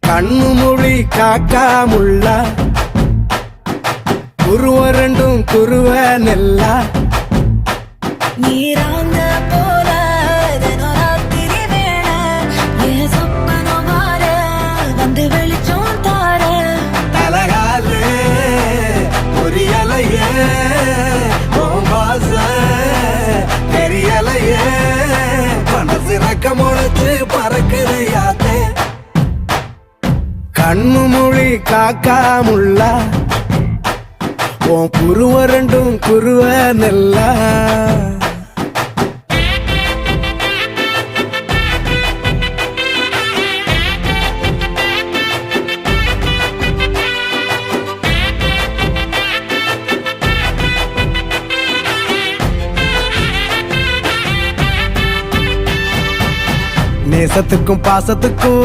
கண்ணு மொழி காக்காமுள்ள குருவ ரெண்டும் குருவ நெல்லா நீராங்க போல ராத்திரி வேள என் சொப்பனம் மாற வந்து வெளிச்சம் தார தலகாலே புரியலையே பாச தெரியலையே மனசு ரக்க முளைச்சு பறக்குது யாத்தே கண்ணு மொழி காக்காமுள்ள உன் குருவ ரெண்டும் குருவ நெல்லா நேசத்துக்கும் பாசத்துக்கும்